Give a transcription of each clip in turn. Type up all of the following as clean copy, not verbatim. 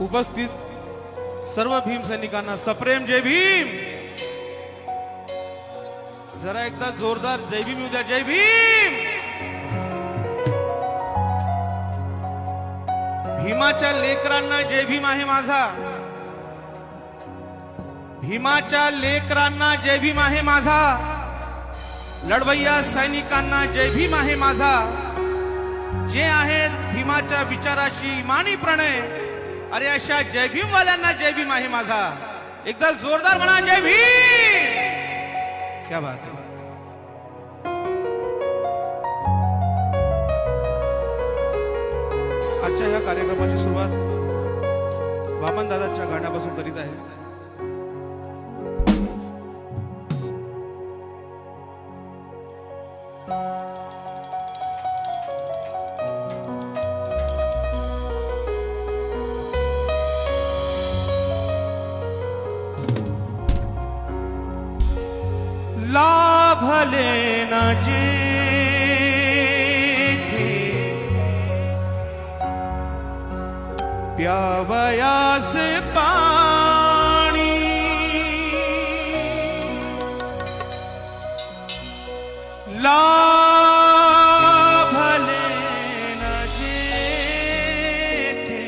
उपस्थित सर्व भीम सैनिकांना सप्रेम जय भीम। जरा एकदा जोरदार जय भीम उद्या जय भीम। भीमाच्या लेकरांना जय भीम आहे माझा। भीमाच्या लेकरांना जय भीम आहे माझा। लढवय्या सैनिकांना जय भीम आहे माझा। जे आहेत भीमाच्या विचाराशी इमानी प्रणय, अरे अशा जय भीम वाल्यांना जय भीम आहे माझा। एकदा जोरदार म्हणा जय भीम। क्या बात है। आजच्या या कार्यक्रमाची सुरुवात वामन दादांच्या गाण्यापासून करीत आहे। लाभले न जेथे प्यावयास पाणी, लाभले न जेथे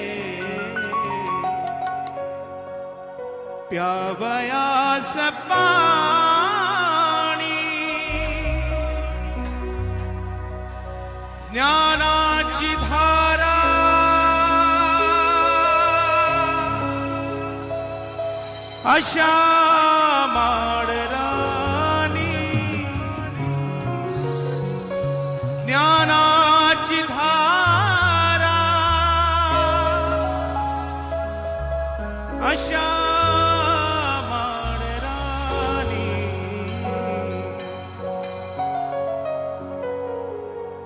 प्यावयास पाणी, ज्ञानाची धारा अशा माडरानी, ज्ञानाची धारा अशा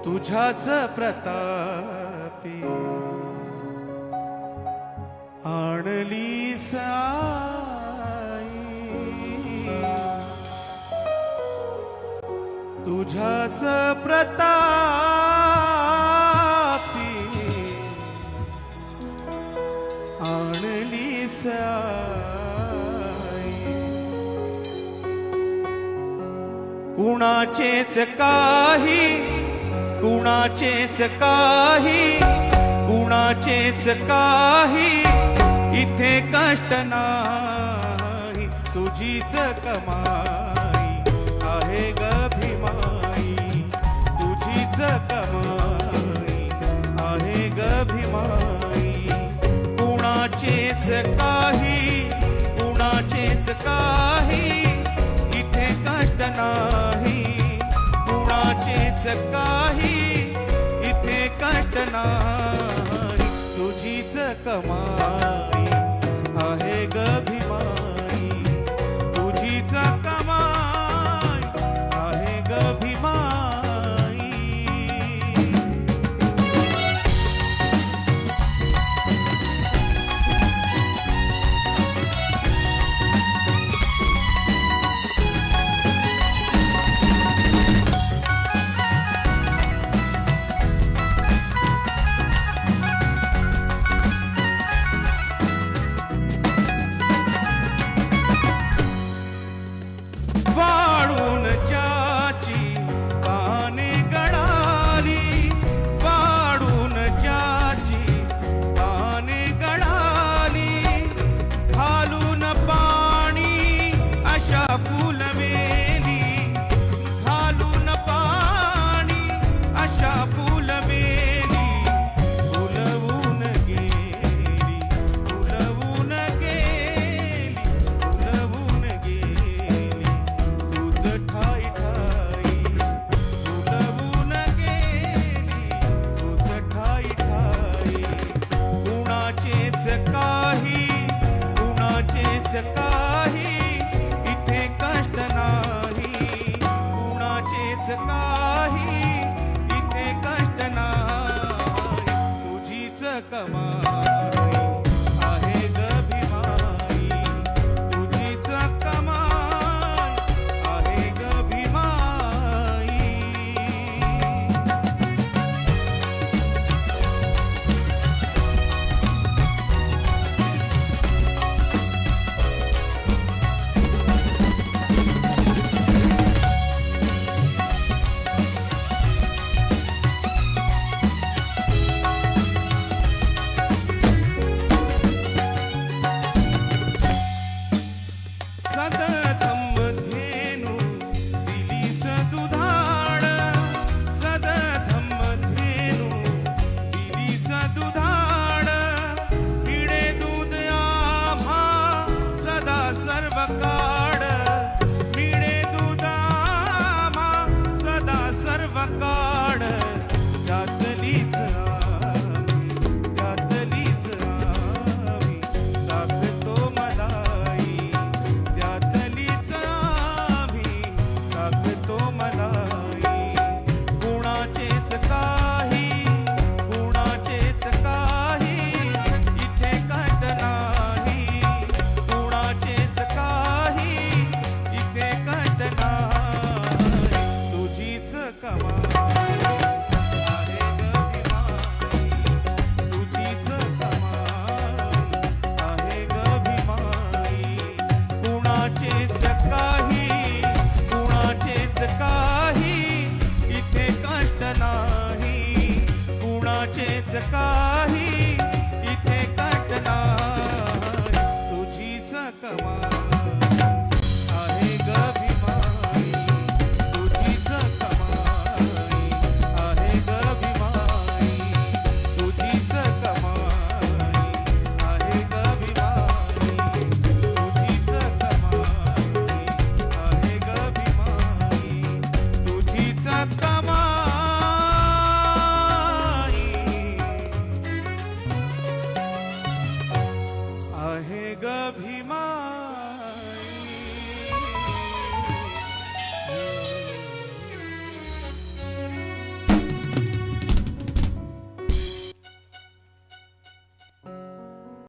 तुझ्याच प्रतापी आणली साई, तुझ्याच प्रतापी आणली साई। कुणाचेच काही, कुणाचेच काही, कुणाचेच काही इथे कष्ट नाही, तुझीच कमाई आहे ग भीमाई, तुझीच कमाई आहे ग भीमाई। कुणाचेच काही, कुणाचेच काही इथे कष्ट नाही, कुणाचेच काही इथे कष्ट नाही, तुझीच कमाई आहे ग भीमाई, तुझीच कमाई आहे ग भीमाई। वाळून ज्याची पाने गळाली, वाळून ज्याची पाने गळाली, घालून पाणी अशा फुलवेली, घालून पाणी अशा फुलवेली, फुलवून गेली, फुलवून गेली, फुलवून गेली ठाई ठाई, फुलवून गेली तुझ ठाई ठाई। कुणाचेच काही, कुणाचेच काही